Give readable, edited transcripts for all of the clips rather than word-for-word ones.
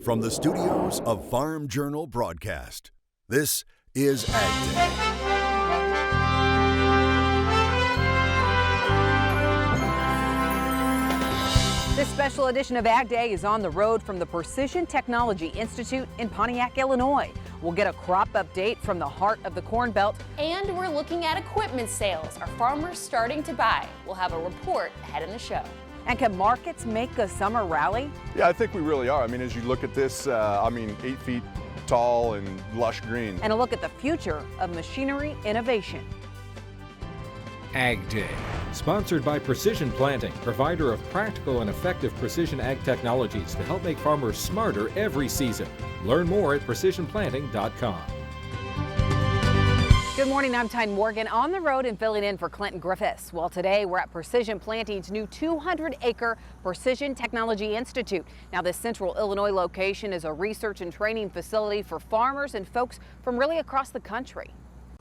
From the studios of Farm Journal Broadcast, this is AgDay. This special edition of AgDay is on the road from the Precision Technology Institute in Pontiac, Illinois. We'll get a crop update from the heart of the Corn Belt. And we're looking at equipment sales. Are farmers starting to buy? We'll have a report ahead in the show. And can markets make a summer rally? Yeah, I think we really are. I mean, as you look at this, 8 feet tall and lush green. And a look at the future of machinery innovation. AgDay, sponsored by Precision Planting, provider of practical and effective precision ag technologies to help make farmers smarter every season. Learn more at precisionplanting.com. Good morning, I'm Tyne Morgan on the road and filling in for Clinton Griffiths. Well, today we're at Precision Planting's new 200-acre Precision Technology Institute. Now, this central Illinois location is a research and training facility for farmers and folks from really across the country.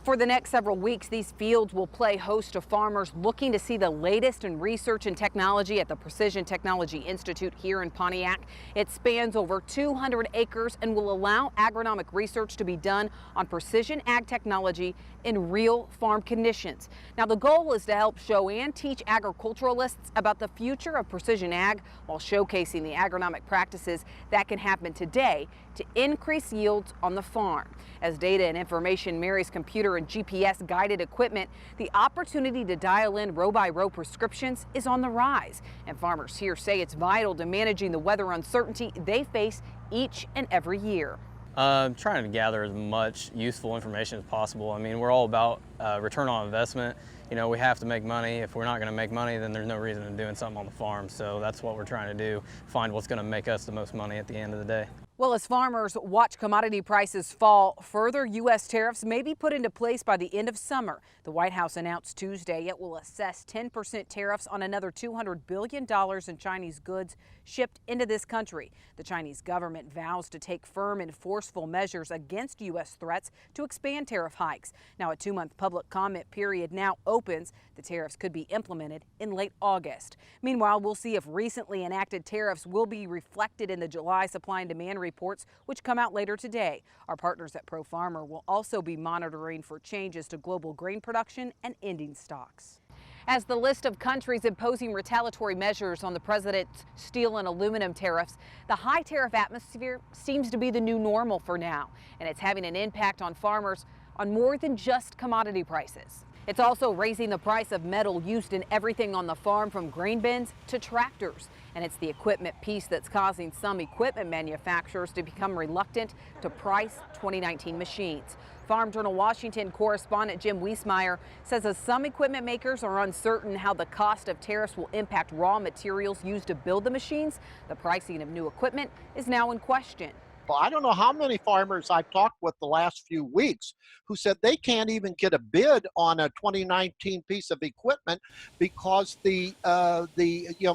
For the next several weeks, these fields will play host to farmers looking to see the latest in research and technology at the Precision Technology Institute here in Pontiac. It spans over 200 acres and will allow agronomic research to be done on precision ag technology in real farm conditions. Now, the goal is to help show and teach agriculturalists about the future of precision ag while showcasing the agronomic practices that can happen today to increase yields on the farm. As data and information marries computer and GPS guided equipment, the opportunity to dial in row-by-row prescriptions is on the rise. And farmers here say it's vital to managing the weather uncertainty they face each and every year. Trying to gather as much useful information as possible. I mean, we're all about return on investment. You know, we have to make money. If we're not going to make money, then there's no reason in doing something on the farm. So that's what we're trying to do, find what's going to make us the most money at the end of the day. Well, as farmers watch commodity prices fall, further U.S. tariffs may be put into place by the end of summer. The White House announced Tuesday it will assess 10% tariffs on another $200 billion in Chinese goods shipped into this country. The Chinese government vows to take firm and forceful measures against U.S. threats to expand tariff hikes. Now, a 2-month public comment period now opens. The tariffs could be implemented in late August. Meanwhile, we'll see if recently enacted tariffs will be reflected in the July supply and demand reports, which come out later today. Our partners at Pro Farmer will also be monitoring for changes to global grain production and ending stocks. As the list of countries imposing retaliatory measures on the president's steel and aluminum tariffs, the high tariff atmosphere seems to be the new normal for now, and it's having an impact on farmers on more than just commodity prices. It's also raising the price of metal used in everything on the farm, from grain bins to tractors. And it's the equipment piece that's causing some equipment manufacturers to become reluctant to price 2019 machines. Farm Journal Washington correspondent Jim Wiesmeyer says as some equipment makers are uncertain how the cost of tariffs will impact raw materials used to build the machines, the pricing of new equipment is now in question. Well, I don't know how many farmers I've talked with the last few weeks who said they can't even get a bid on a 2019 piece of equipment because the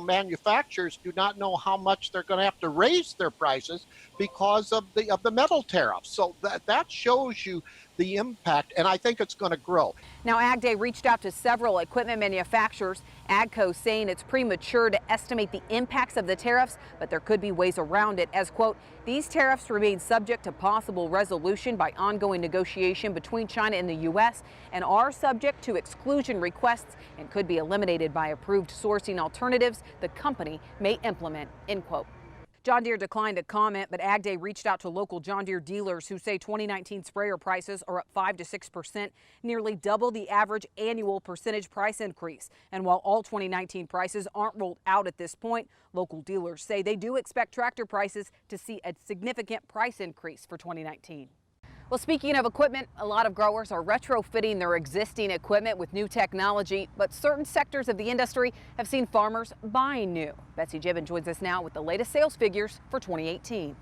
manufacturers do not know how much they're going to have to raise their prices because of the metal tariffs. So that shows you the impact, and I think it's going to grow. Now, AgDay reached out to several equipment manufacturers. AGCO saying it's premature to estimate the impacts of the tariffs, but there could be ways around it, as, quote, these tariffs remain subject to possible resolution by ongoing negotiation between China and the U.S. and are subject to exclusion requests and could be eliminated by approved sourcing alternatives the company may implement, end quote. John Deere declined to comment, but AgDay reached out to local John Deere dealers who say 2019 sprayer prices are up 5 to 6%, nearly double the average annual percentage price increase. And while all 2019 prices aren't rolled out at this point, local dealers say they do expect tractor prices to see a significant price increase for 2019. Well, speaking of equipment, a lot of growers are retrofitting their existing equipment with new technology, but certain sectors of the industry have seen farmers buying new. Betsy Gibbon joins us now with the latest sales figures for 2018.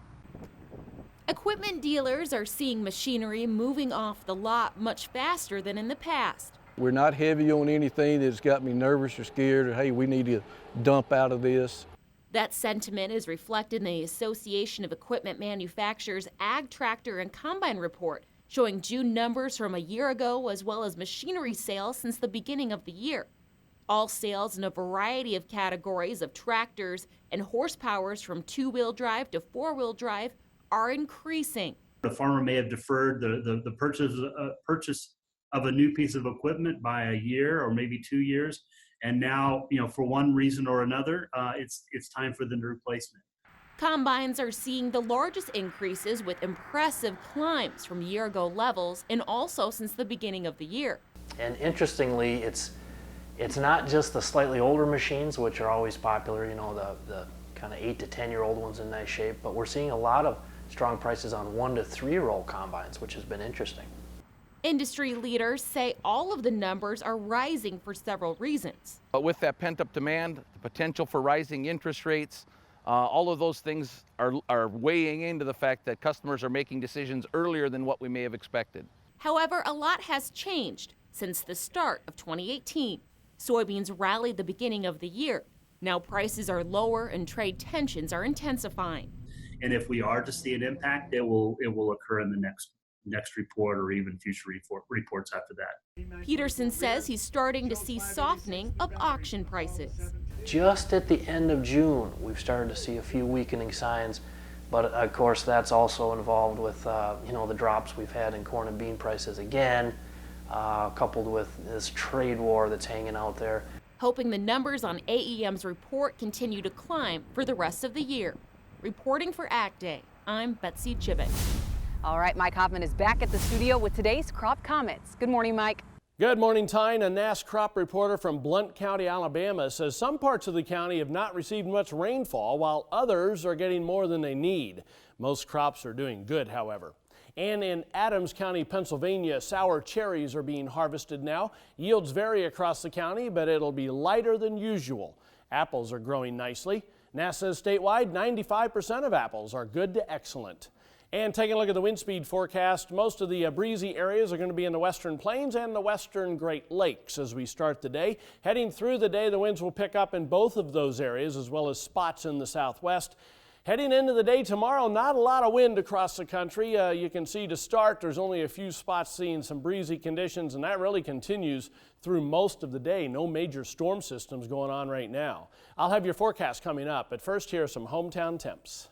Equipment dealers are seeing machinery moving off the lot much faster than in the past. We're not heavy on anything that's got me nervous or scared or, hey, we need to dump out of this. That sentiment is reflected in the Association of Equipment Manufacturers' Ag Tractor and Combine report, showing June numbers from a year ago as well as machinery sales since the beginning of the year. All sales in a variety of categories of tractors and horsepowers from two-wheel drive to four-wheel drive are increasing. The farmer may have deferred the purchase of a new piece of equipment by a year or maybe 2 years, and now, for one reason or another, it's time for the replacement. Combines are seeing the largest increases with impressive climbs from year-ago levels and also since the beginning of the year. And interestingly, it's not just the slightly older machines, which are always popular, the kind of 8 to 10-year-old ones in nice shape, but we're seeing a lot of strong prices on 1 to 3-year-old combines, which has been interesting. Industry leaders say all of the numbers are rising for several reasons. But with that pent-up demand, the potential for rising interest rates, all of those things are weighing into the fact that customers are making decisions earlier than what we may have expected. However, a lot has changed since the start of 2018. Soybeans rallied the beginning of the year. Now prices are lower and trade tensions are intensifying. And if we are to see an impact, it will occur in the next report or even future reports after that. Peterson says he's starting to see softening of auction prices. Just at the end of June, we've started to see a few weakening signs, but of course that's also involved with the drops we've had in corn and bean prices again, coupled with this trade war that's hanging out there. Hoping the numbers on AEM's report continue to climb for the rest of the year. Reporting for AgDay, I'm Betsy Chibik. All right, Mike Hoffman is back at the studio with today's crop comments. Good morning, Mike. Good morning, Tyne. A NASS crop reporter from Blount County, Alabama says some parts of the county have not received much rainfall, while others are getting more than they need. Most crops are doing good, however. And in Adams County, Pennsylvania, sour cherries are being harvested now. Yields vary across the county, but it'll be lighter than usual. Apples are growing nicely. NASS says statewide, 95% of apples are good to excellent. And taking a look at the wind speed forecast, most of the breezy areas are going to be in the western plains and the western Great Lakes as we start the day. Heading through the day, the winds will pick up in both of those areas as well as spots in the southwest. Heading into the day tomorrow, not a lot of wind across the country. You can see to start, there's only a few spots seeing some breezy conditions, and that really continues through most of the day. No major storm systems going on right now. I'll have your forecast coming up, but first here are some hometown temps.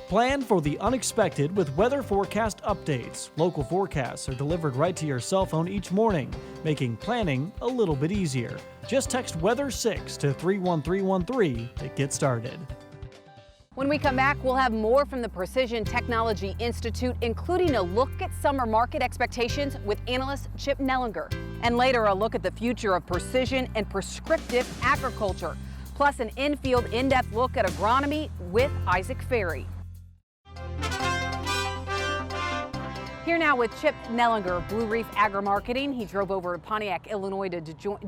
Plan for the unexpected with weather forecast updates. Local forecasts are delivered right to your cell phone each morning, making planning a little bit easier. Just text Weather 6 to 31313 to get started. When we come back, we'll have more from the Precision Technology Institute, including a look at summer market expectations with analyst Chip Nellinger. And later, a look at the future of precision and prescriptive agriculture. Plus an in-field, in-depth look at agronomy with Isaac Ferry. Here now with Chip Nellinger of Blue Reef Agri-Marketing. He drove over to Pontiac, Illinois to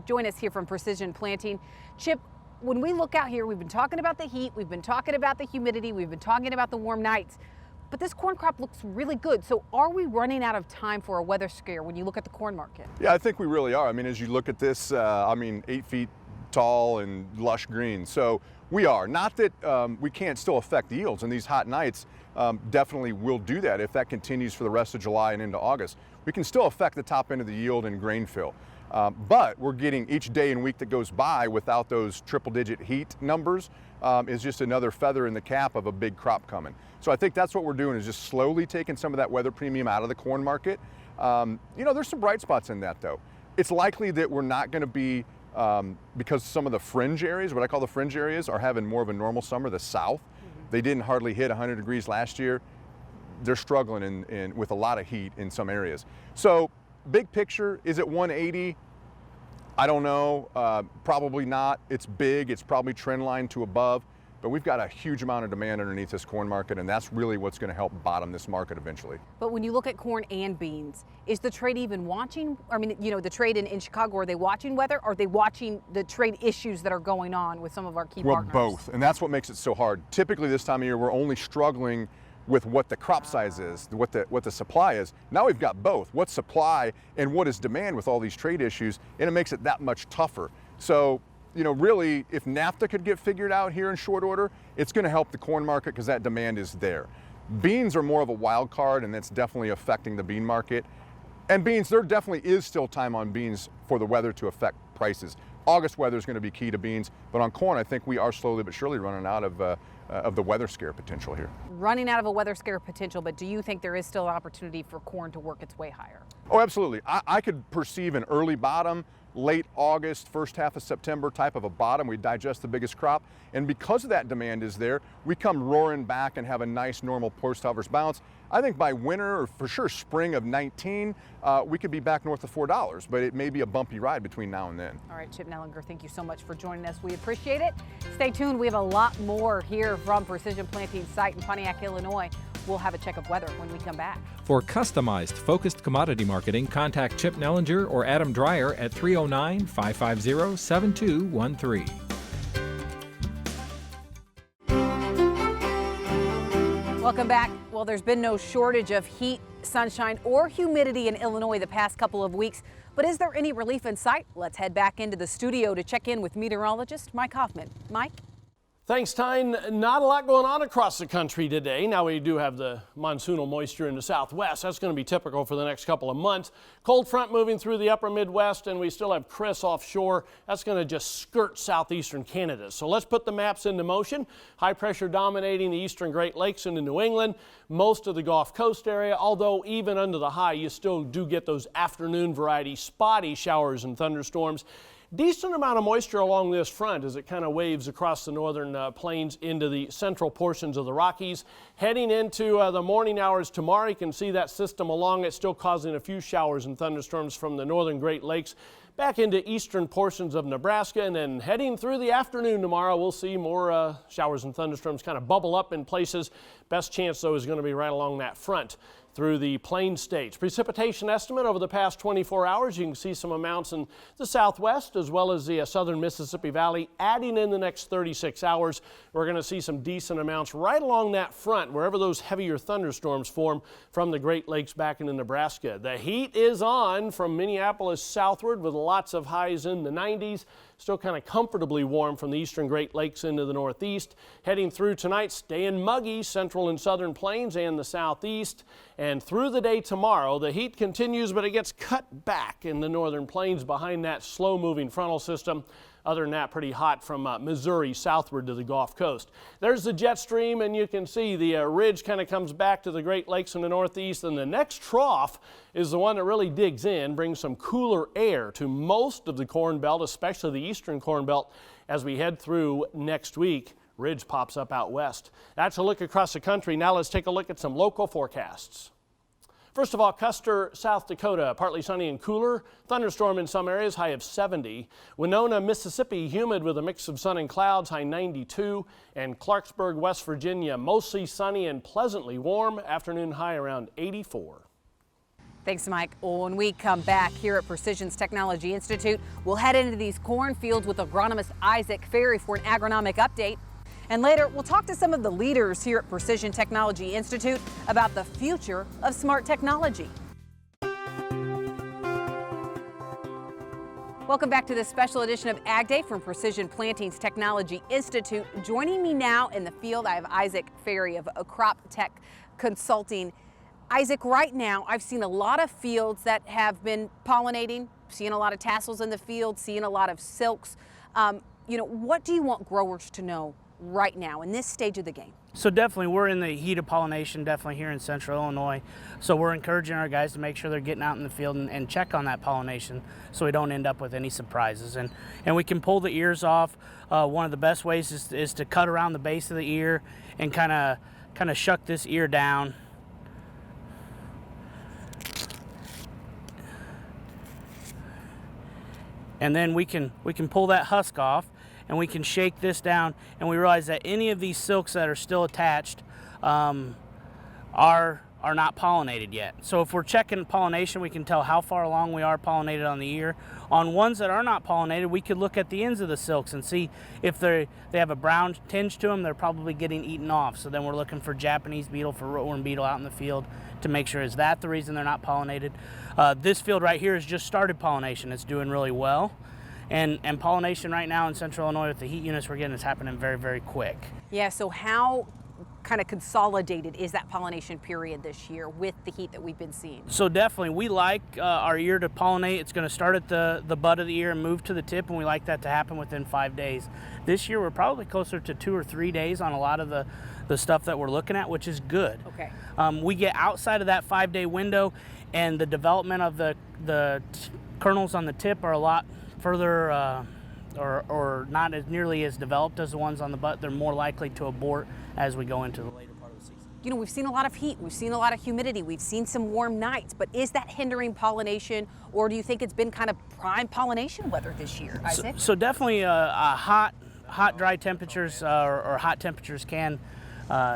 join us here from Precision Planting. Chip, when we look out here, we've been talking about the heat, we've been talking about the humidity, we've been talking about the warm nights, but this corn crop looks really good. So are we running out of time for a weather scare when you look at the corn market? Yeah, I think we really are. I mean, as you look at this, 8 feet tall and lush green. So we are. Not that we can't still affect the yields, and these hot nights definitely will do that if that continues for the rest of July and into August. We can still affect the top end of the yield and grain fill. But we're getting each day and week that goes by without those triple-digit heat numbers is just another feather in the cap of a big crop coming. So I think that's what we're doing, is just slowly taking some of that weather premium out of the corn market. There's some bright spots in that, though. It's likely that we're not going to be, because some of the fringe areas, what I call the fringe areas, are having more of a normal summer. The South, they didn't hardly hit 100 degrees last year. They're struggling with a lot of heat in some areas. So big picture, is it 180? I don't know, probably not. It's big, it's probably trend line to above, but we've got a huge amount of demand underneath this corn market, and that's really what's going to help bottom this market eventually. But when you look at corn and beans, is the trade even watching? I mean, the trade in Chicago, are they watching weather, or are they watching the trade issues that are going on with some of our key partners? Well, both, and that's what makes it so hard. Typically this time of year, we're only struggling with what the crop size is, what the supply is. Now we've got both, what supply and what is demand with all these trade issues, and it makes it that much tougher. So, really, if NAFTA could get figured out here in short order, it's gonna help the corn market because that demand is there. Beans are more of a wild card, and that's definitely affecting the bean market. And beans, there definitely is still time on beans for the weather to affect prices. August weather is going to be key to beans, but on corn, I think we are slowly but surely running out of the weather scare potential here. Running out of a weather scare potential, but do you think there is still opportunity for corn to work its way higher? Oh, absolutely. I could perceive an early bottom, late August, first half of September type of a bottom. We digest the biggest crop, and because of that demand is there, we come roaring back and have a nice normal post-harvest bounce. I think by winter, or for sure spring of 19, we could be back north of $4, but it may be a bumpy ride between now and then. All right, Chip Nellinger, thank you so much for joining us. We appreciate it. Stay tuned. We have a lot more here from Precision Planting site in Pontiac, Illinois. We'll have a check of weather when we come back. For customized, focused commodity marketing, contact Chip Nellinger or Adam Dreyer at 309-550-7213. Welcome back. Well, there's been no shortage of heat, sunshine, or humidity in Illinois the past couple of weeks. But is there any relief in sight? Let's head back into the studio to check in with meteorologist Mike Hoffman. Mike? Thanks, Tyne. Not a lot going on across the country today. Now we do have the monsoonal moisture in the southwest. That's going to be typical for the next couple of months. Cold front moving through the upper Midwest, and we still have Chris offshore. That's going to just skirt southeastern Canada. So let's put the maps into motion. High pressure dominating the eastern Great Lakes into New England, most of the Gulf Coast area, although even under the high, you still do get those afternoon variety spotty showers and thunderstorms. Decent amount of moisture along this front as it kind of waves across the northern plains into the central portions of the Rockies. Heading into the morning hours tomorrow, you can see that system along it still causing a few showers and thunderstorms from the northern Great Lakes back into eastern portions of Nebraska. And then heading through the afternoon tomorrow, we'll see more showers and thunderstorms kind of bubble up in places. Best chance, though, is going to be right along that front through the plain states. Precipitation estimate over the past 24 hours, you can see some amounts in the southwest as well as the southern Mississippi Valley. Adding in the next 36 hours, we're going to see some decent amounts right along that front wherever those heavier thunderstorms form from the Great Lakes back into Nebraska. The heat is on from Minneapolis southward with lots of highs in the 90s. Still kind of comfortably warm from the eastern Great Lakes into the northeast. Heading through tonight, staying muggy, central and southern plains and the southeast. And through the day tomorrow, the heat continues, but it gets cut back in the northern plains behind that slow-moving frontal system. Other than that, pretty hot from Missouri southward to the Gulf Coast. There's the jet stream, and you can see the ridge kind of comes back to the Great Lakes in the northeast. And the next trough is the one that really digs in, brings some cooler air to most of the Corn Belt, especially the eastern Corn Belt, as we head through next week. Ridge pops up out west. That's a look across the country. Now let's take a look at some local forecasts. First of all, Custer, South Dakota, partly sunny and cooler. Thunderstorm in some areas, high of 70. Winona, Mississippi, humid with a mix of sun and clouds, high 92. And Clarksburg, West Virginia, mostly sunny and pleasantly warm. Afternoon high around 84. Thanks, Mike. Well, when we come back here at Precision's Technology Institute, we'll head into these cornfields with agronomist Isaac Ferry for an agronomic update. And later, we'll talk to some of the leaders here at Precision Technology Institute about the future of smart technology. Welcome back to this special edition of AgDay from Precision Planting's Technology Institute. Joining me now in the field, I have Isaac Ferry of Crop Tech Consulting. Isaac, right now, I've seen a lot of fields that have been pollinating, seeing a lot of tassels in the field, seeing a lot of silks. What do you want growers to know right now in this stage of the game? So definitely we're in the heat of pollination, definitely here in central Illinois. So we're encouraging our guys to make sure they're getting out in the field and check on that pollination so we don't end up with any surprises. And we can pull the ears off. One of the best ways is to cut around the base of the ear and kind of shuck this ear down. And then we can pull that husk off, and we can shake this down, and we realize that any of these silks that are still attached are not pollinated yet. So if we're checking pollination, we can tell how far along we are pollinated on the ear. On ones that are not pollinated, we could look at the ends of the silks and see if they have a brown tinge to them, they're probably getting eaten off. So then we're looking for Japanese beetle, for rootworm beetle out in the field to make sure, is that the reason they're not pollinated? This field right here has just started pollination. It's doing really well. And pollination right now in central Illinois with the heat units we're getting is happening very, very quick. Yeah, so how kind of consolidated is that pollination period this year with the heat that we've been seeing? So definitely, we like our ear to pollinate. It's going to start at the bud of the ear and move to the tip, and we like that to happen within 5 days. This year, we're probably closer to 2 or 3 days on a lot of the stuff that we're looking at, which is good. Okay. We get outside of that 5-day window, and the development of the kernels on the tip are a lot further or not as nearly as developed as the ones on the butt. They're more likely to abort as we go into the later part of the season. You know, we've seen a lot of heat, we've seen a lot of humidity, we've seen some warm nights, but is that hindering pollination, or do you think it's been kind of prime pollination weather this year, Isaac? So definitely hot, dry temperatures or hot temperatures can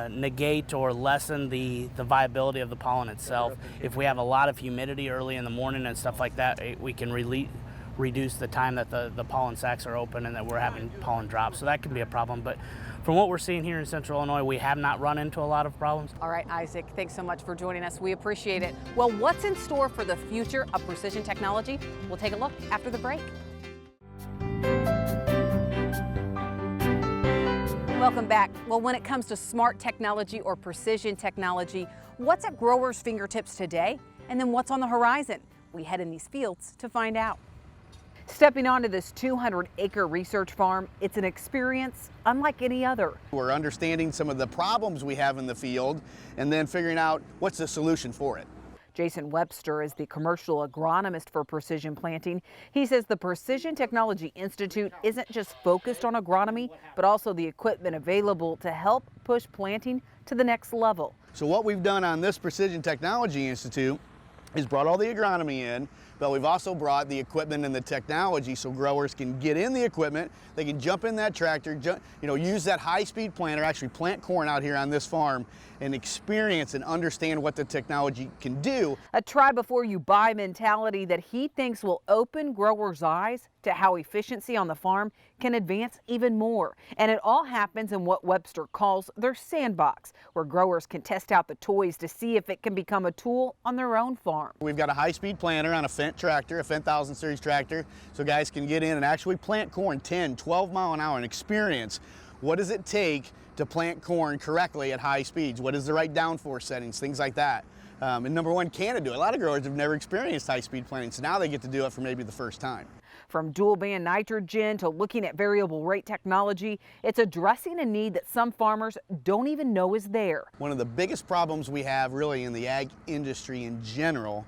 negate or lessen the viability of the pollen itself. If we have a lot of humidity early in the morning and stuff like that, we can reduce the time that the pollen sacs are open and that we're having pollen drops. So that can be a problem. But from what we're seeing here in Central Illinois, we have not run into a lot of problems. All right, Isaac, thanks so much for joining us. We appreciate it. Well, what's in store for the future of precision technology? We'll take a look after the break. Welcome back. Well, when it comes to smart technology or precision technology, what's at growers' fingertips today? And then what's on the horizon? We head in these fields to find out. Stepping onto this 200-acre research farm, it's an experience unlike any other. We're understanding some of the problems we have in the field and then figuring out what's the solution for it. Jason Webster is the commercial agronomist for precision planting. He says the Precision Technology Institute isn't just focused on agronomy, but also the equipment available to help push planting to the next level. So what we've done on this Precision Technology Institute is brought all the agronomy in, but we've also brought the equipment and the technology so growers can get in the equipment, they can jump in that tractor, use that high-speed planter, actually plant corn out here on this farm and experience and understand what the technology can do. A try before you buy mentality that he thinks will open growers' eyes to how efficiency on the farm can advance even more. And it all happens in what Webster calls their sandbox, where growers can test out the toys to see if it can become a tool on their own farm. We've got a high-speed planter on a Fendt tractor, a Fendt 1000 series tractor, so guys can get in and actually plant corn 10, 12 mile an hour and experience what does it take to plant corn correctly at high speeds, what is the right downforce settings, things like that. And number one, can it do it? A lot of growers have never experienced high-speed planting, so now they get to do it for maybe the first time. From dual band nitrogen to looking at variable rate technology, it's addressing a need that some farmers don't even know is there. One of the biggest problems we have really in the ag industry in general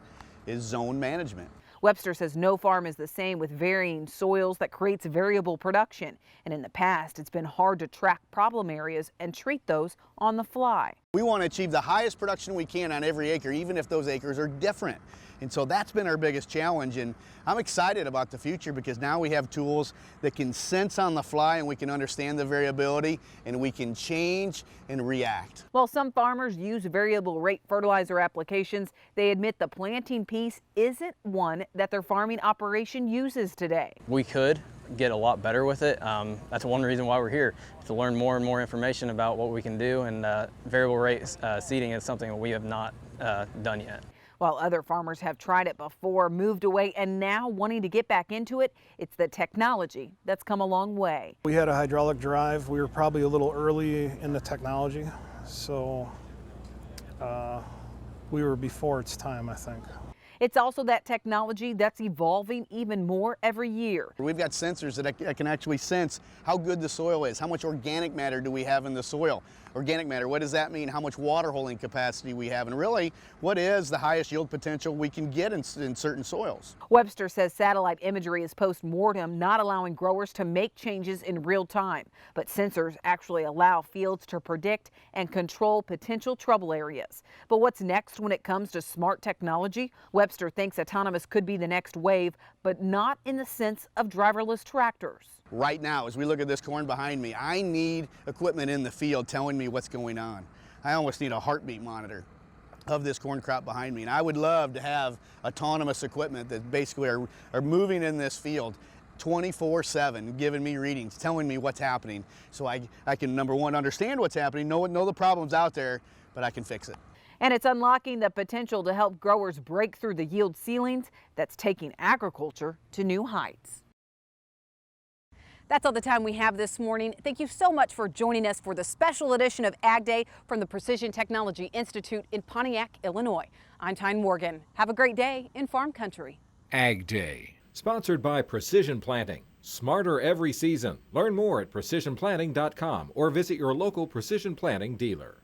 is zone management. Webster says no farm is the same with varying soils that creates variable production. And in the past, it's been hard to track problem areas and treat those on the fly. We want to achieve the highest production we can on every acre, even if those acres are different. And so that's been our biggest challenge, and I'm excited about the future because now we have tools that can sense on the fly and we can understand the variability and we can change and react. While some farmers use variable rate fertilizer applications, they admit the planting piece isn't one that their farming operation uses today. We could get a lot better with it. That's one reason why we're here, to learn more and more information about what we can do, and variable rate seeding is something that we have not done yet. While other farmers have tried it before, moved away, and now wanting to get back into it, it's the technology that's come a long way. We had a hydraulic drive. We were probably a little early in the technology, so we were before its time, I think. It's also that technology that's evolving even more every year. We've got sensors that can actually sense how good the soil is, how much organic matter do we have in the soil. Organic matter, what does that mean? How much water holding capacity we have, and really, what is the highest yield potential we can get in certain soils? Webster says satellite imagery is post-mortem, not allowing growers to make changes in real time. But sensors actually allow fields to predict and control potential trouble areas. But what's next when it comes to smart technology? Webster thinks autonomous could be the next wave, but not in the sense of driverless tractors. Right now, as we look at this corn behind me, I need equipment in the field telling me what's going on. I almost need a heartbeat monitor of this corn crop behind me. And I would love to have autonomous equipment that basically are moving in this field 24/7, giving me readings, telling me what's happening. So I can, number one, understand what's happening, know the problem's out there, but I can fix it. And it's unlocking the potential to help growers break through the yield ceilings that's taking agriculture to new heights. That's all the time we have this morning. Thank you so much for joining us for the special edition of Ag Day from the Precision Technology Institute in Pontiac, Illinois. I'm Tyne Morgan. Have a great day in farm country. Ag Day, sponsored by Precision Planting. Smarter every season. Learn more at precisionplanting.com or visit your local Precision Planting dealer.